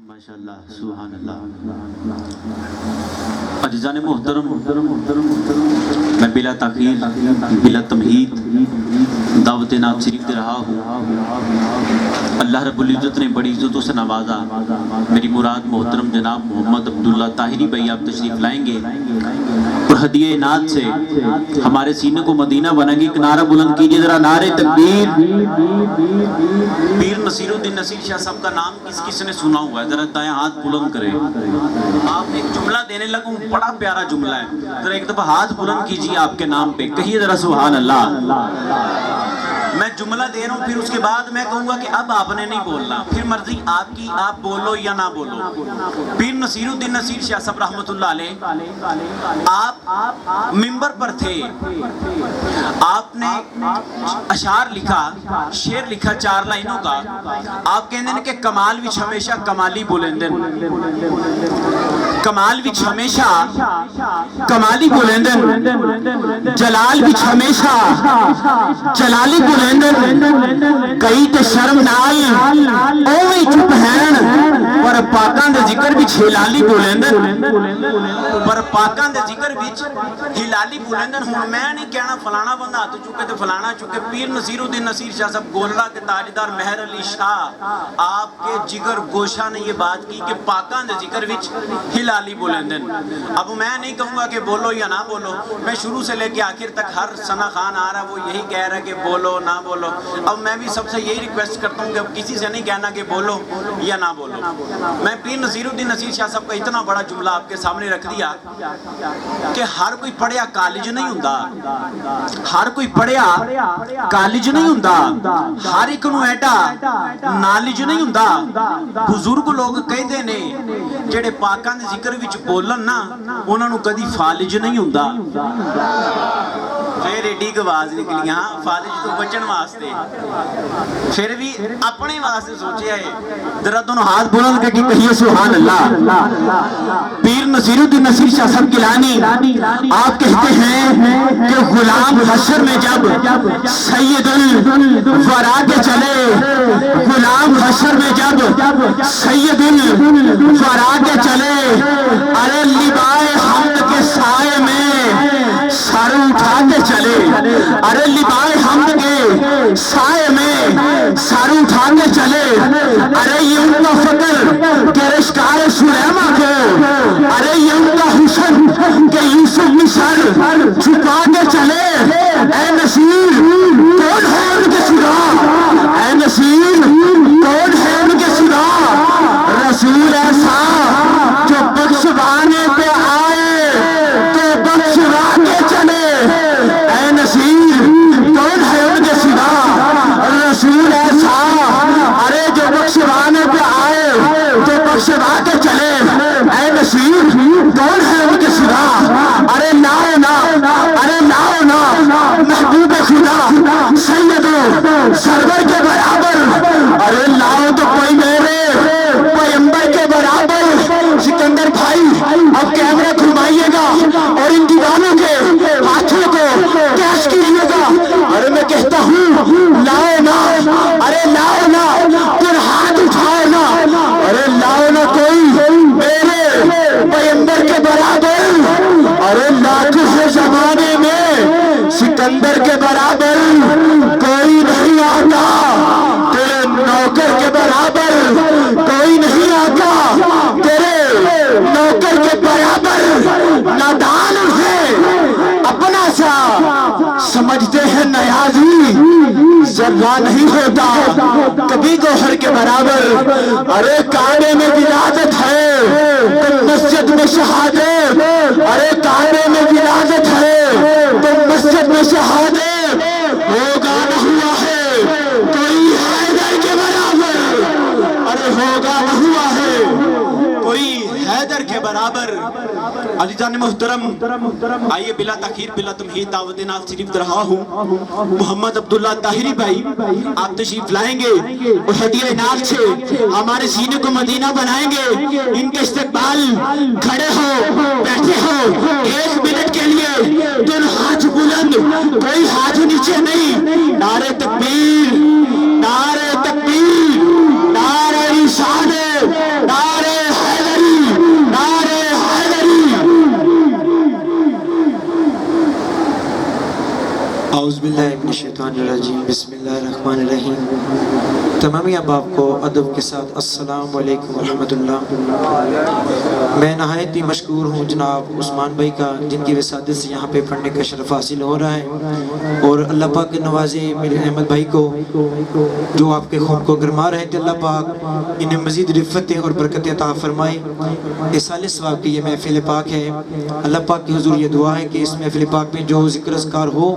माशाअल्लाह सुभान अल्लाह। अज़ीज़ान मोहतरम, मैं बिला ताख़ीर बिला तमहीद दावत नात शरीफ दे रहा हूँ। अल्लाह रब्बुल इज़्ज़त ने बड़ी इज़्ज़तों से नवाजा। मेरी मुराद मोहतरम जनाब मोहम्मद अब्दुल्ला ताहिरी भाई आप तशरीफ़ लाएंगे और हदिये नात से हमारे सीने को मदीना बनाएंगे। एक नारा बुलंद कीजिए ज़रा, नारे तकबीर। पीर नसीरुद्दीन नसीर शाह साहब का नाम किस किस ने सुना हुआ है? जरा दायां हाथ बुलंद करें। आप एक जुमला देने लगूं, बड़ा प्यारा जुमला है, जरा एक दफा हाथ बुलंद कीजिए आपके नाम पे, कहिए जरा सुभान अल्लाह। मैं जुमला दे रहा हूँ, फिर उसके बाद मैं कहूँगा कि अब आपने नहीं बोलना, फिर मर्जी आपकी, आप बोलो या ना बोलो। पीर नसीरुद्दीन नसीर शाह साहब रहमतुल्लाह अलैह आप मिंबर पर थे, आपने अशार लिखा, शेर लिखा 4 लाइनों का। आप कहते हैं कि कमाल विच हमेशा कमाली बोलेंदे, कमाल विच हमेशा कमाली बोलेंदे, जलाल विच हमेशा जलाली बोलेंदे। कई ते शर्म नाल ओवे चुप हैं, पर पाकां दे जिक्र विच हिलाली बोलेंदे, पर पाकां दे जिक्र विच हिलाली बोलेंदे। हुण मैं नहीं कहना फलाना बंदा हाथ चुके ते फलाना चुके। पीर नसीरुद्दीन नसीर शाह साहब गोलड़ा के ताजदार मेहर अली शाह आपके जिगर गोशा ने ये बात की कि पाकां दे जिक्र विच हिलाली बोलेंदे। अब मैं नहीं कहूँगा कि बोलो या ना बोलो, मैं शुरू से लेके आखिर तक हर सना खान आ रहा है वो यही कह रहा है कि बोलो ना बोलो। अब मैं भी सबसे यही रिक्वेस्ट करता हूँ कि अब किसी से नहीं कहना कि बोलो या ना बोलो। मैं पीर नसीरुद्दीन नसीर शाह साहब का इतना बड़ा जुमला आपके सामने रख दिया कि हर कोई पढ़िया कॉलेज नहीं हुंदा, हर कोई पढ़िया कॉलेज नहीं हुंदा, हर एक नूं एडा नॉलेज नहीं हुंदा। बुजुर्ग लोग कहते ने जेड़े पाकां दे जिक्र विच बोलन ना, उन्हां नूं कदी फालिज नहीं हुंदा। फिर एडी आवाज निकली, हाँ फालिज तो बचन वास्ते, फिर भी अपने वास्ते सोचा है। जरा दोनों हाथ बुलंद करके कहिए सुभान अल्लाह। पीर नसीरुद्दीन नसीर शाह साहब गिलानी आप कहते हैं कि गुलाम हशर में जब सैयदुल वरा के चले, गुलाम हशर में जब सैयदुल वरा के चले, अरे लिबाए हमद के साए में सर उठा के चले, अरे लिबाए हमद के साए में सर उठा के चले। अरे ये उनका फकर के रिश्तार सुलेमा को, अरे ये उनका हुस्न के यूसुफ मिसर झुका के चले। ऐ नसीर कौन है उनके सिवा, ऐ नसीर कौन है उनके सिवा, रसूल ऐसा जो बख्शवाने पे आए तो बख्शवा के चले। ऐ नसीर कौन है उनके सिवा, रसूल ऐसा अरे जो बख्शवाने पे आए तो बख्शवा के चले। ऐ नसीर कौन है उनके सिवा, अरे नाओ ना, अरे नाओ ना महबूब खुदा सैयदो सरवर के बराबर, अरे लाओ तो कोई मेरे पैगंबर के बराबर। सिकंदर भाई अब कैमरा घुमाइएगा और इन दीवानों के हाथों को कैश कीजिएगा। अरे मैं कहता हूँ लाओ ना, अरे लाओ ना, फिर हाथ उठाओ ना, अरे लाओ ना कोई मेरे पैगंबर के बराबर। अरे लाखों से जमाने में सिकंदर के बराबर कोई नहीं आता, तेरे नौकर के बराबर कोई नहीं आता, तेरे नौकर के बराबर नादान है, अपना सा समझते हैं नयाजी, जर्रा नहीं होता कभी गौहर के बराबर। अरे काबे में विराजत है तो मस्जिद में शहादत, अरे काबे में विराजत है तो मस्जिद में शहादत, होगा न हुआ है कोई हैदर के बराबर, अरे होगा न हुआ है कोई हैदर के बराबर। अज़ीज़ान मोहतरम, आइए बिला ताखीर बिला तमहीद दावत नात शरीफ दे रहा हूँ। मोहम्मद अब्दुल्ला ताहिरी भाई आप तशरीफ लाएंगे और हदिया नात से हमारे सीने को मदीना बनाएंगे। इनके इस्तकबाल खड़े हो बैठे हो 1 मिनट के लिए, दोनों हाथ बुलंद, कोई हाथ नीचे नहीं। नारे तकबीर, नारे तकबीर, नारे रिसालत, नारे اعوذ باللہ من الشیطان الرجیم بسم اللہ الرحمن الرحیم تمامی احباب کو ادب کے ساتھ السلام علیکم ورحمۃ اللہ۔ میں نہایت ہی مشکور ہوں جناب عثمان بھائی کا، جن کی وسادت سے یہاں پہ پڑھنے کا شرف حاصل ہو رہا ہے، اور اللہ پاک کے نوازے میرے احمد بھائی کو جو آپ کے خون کو گرما رہے تھے، اللہ پاک انہیں مزید رفتیں اور برکتیں عطا فرمائے۔ اصال ثواب کی یہ محفل پاک ہے، اللہ پاک کی حضور یہ دعا ہے کہ اس محفل پاک میں جو ذکر اذکار ہو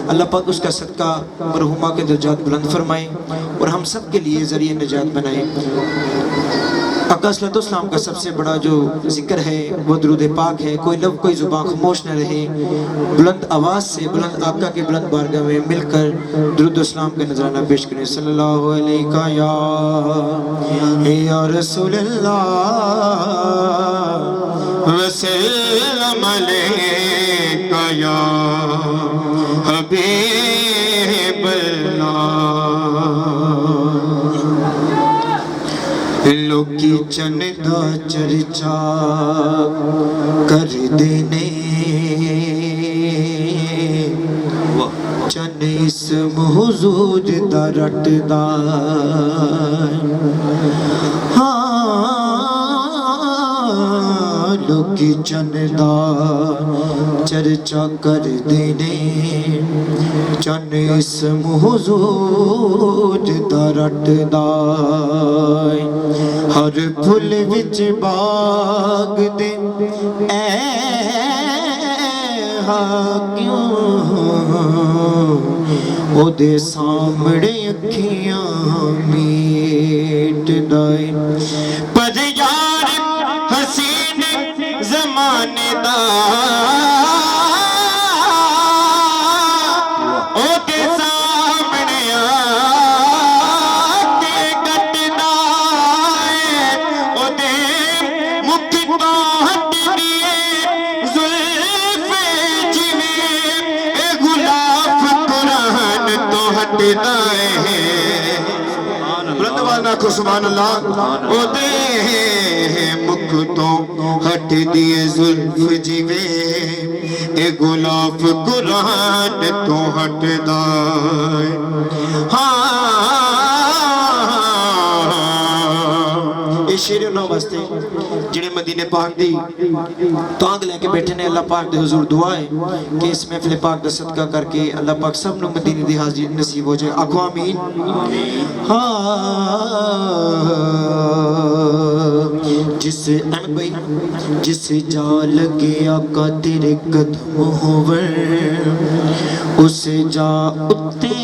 اللہ پاک اس کا صدقہ مرحومہ کے درجات بلند فرمائے اور ہم سب کے لیے ذریعہ نجات بنائے۔ آقا صلی اللہ علیہ وسلم کا سب سے بڑا جو ذکر ہے وہ درود پاک ہے۔ کوئی لب کوئی زبان خاموش نہ رہے، بلند آواز سے بلند آقا کے بلند بارگاہ میں مل کر درود اسلام کا نذرانہ پیش کریں۔ صلی اللہ علیہ یا رسول اللہ وسلم علیکہ یا حبیب اللہ۔ لوکی چندہ چرچا کر دینے چند اسم حضور دا رٹ دا، لوکی چندہ چرچا کر دینے چند اسم حضور دا رٹ دا، ہر پھل وچ باغ دے اے حاکیوں او دے سامنے اکھیاں میٹ دائے، پر یار حسین زمانے دا او دے سامنے آکے گٹ دائے، او دے مکھ تو ہٹ دیئے زلف جویں اے غلاف قرآن تو ہٹ دائے، بلند آواز نہ کو سبحان اللہ۔ او دے مکھ تو ہٹ دیئے زلف جویں اے غلاف قرآن تو ہٹ دائے۔ یہ شیر نو واسطے جڑے مدینے پاک دی تانگ لے کے بیٹھے نے، اللہ پاک دے حضور دعا ہے کہ اس محفل پاک دا صدقہ کر کے اللہ پاک سب نو مدینے دی حاضری نصیب ہو جائے، آکھو آمین۔ جس احمد بھائی جس جا لگے آقا تیرے قدم ہوور، اس جا اتے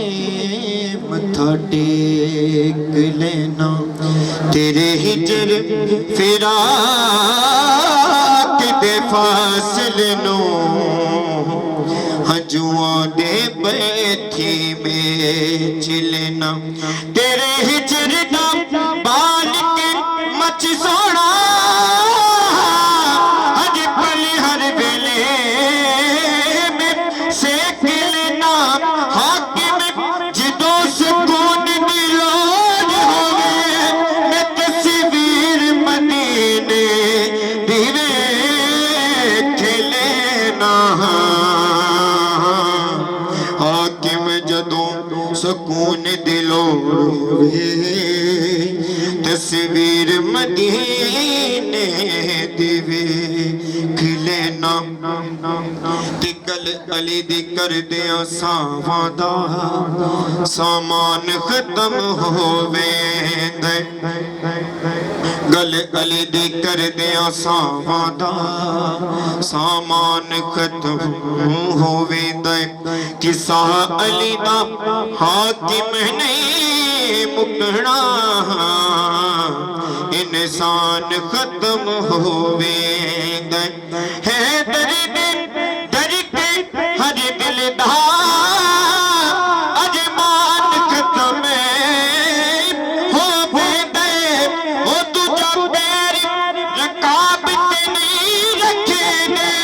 متھا ٹیک لینا، تیرے ہجر فراق دے فاصلے نو ہجواں دے بیٹھی میں چلنا، تیرے ہجر دا بال کے مچ سونا ہر پل ہر ویلے میں سیک لینا، حاکم جدوں سکون دی لوج ہوئے میں تصویر مدینے دی ویکھ لینا، حاکم جدوں سکون دی لوج ہوئے تصویر مدینے دی ویکھ لینا، گل علی دی کر دیاں ساواں دا سامان ختم ہوویندے، گل علی دی کر دیاں ساواں دا سامان ختم ہوویندے، قصہ علی دا حاکم نہیں مکنا، انسان ختم ہوویندے، ہے درد در کے ہر دل دا اجمان ختم ہوویندے، او تجا پیر رکاب تے نہیں رکھے دے،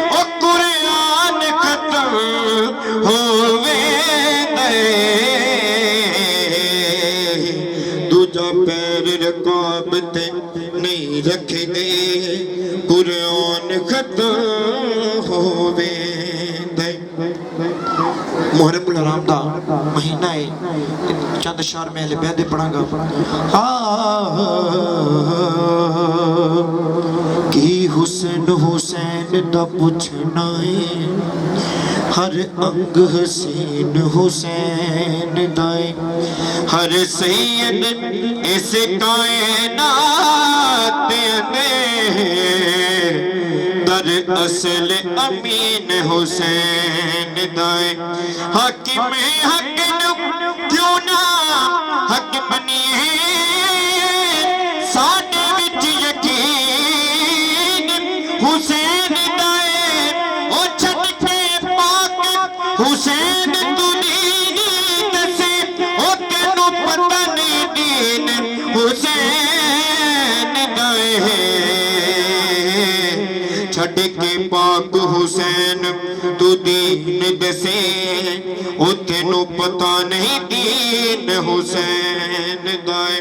او قرآن ختم ہوویندے، تجا پیر رکاب تے نہیں رکھے دے، قرآن ختم ہوویندے۔ محرم الحرام دا مہینہ ہے، چند اشعار میں اہل بیت دے پڑھاں گا۔ کی حسن حسین دا پوچھنا ہے، ہر انگ حسین حسین دائے، ہر سید اس کائنات میں در اصل امین حسین دائے۔ حاکم حق کیوں نہ حق بنیے، سانے وچ یقین حسین دائے۔ او چھٹ کے پاک حسین تو دین دسے، او کینوں پتہ نہیں دین حسین دائے۔ چھٹ کے پاک حسین تو دین دسے، او تینوں پتہ نہیں دین حسین دائے۔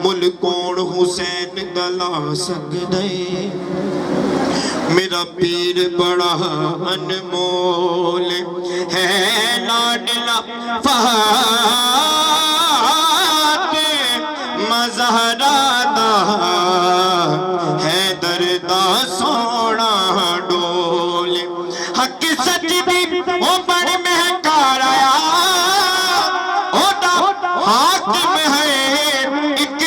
ملکون حسین دلا سکدے، میرا پیر بڑا انمول ہے، لاڈلا فہد مظہرہ دا، حیدر دا سونا ڈول۔ حق سچ دی او بڑی مہکار آیا، او دا حاکم ہے ایک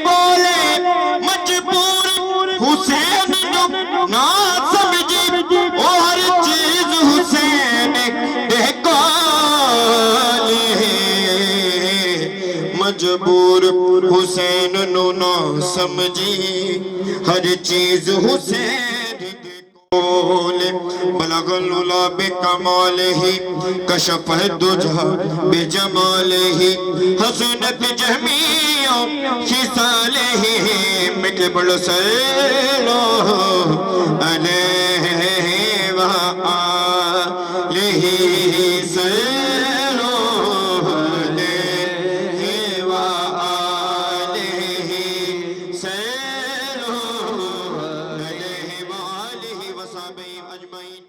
بولے، مجبور حسین جو نہ سمجھی، او ہر چیز حسین دیکھو لے۔ مجبور حسین نو نہ سمجھی، ہر چیز حسین دیکھو لے۔ بلغ العلا بکمالہ، کشف الدجی بجمالہ، حسنت جمیع خصالہ، مٹے بڑھ صلو علیہ وآلہ، صلو علیہ وآلہ، صلو علیہ وآلہ وصحبہ اجمعین۔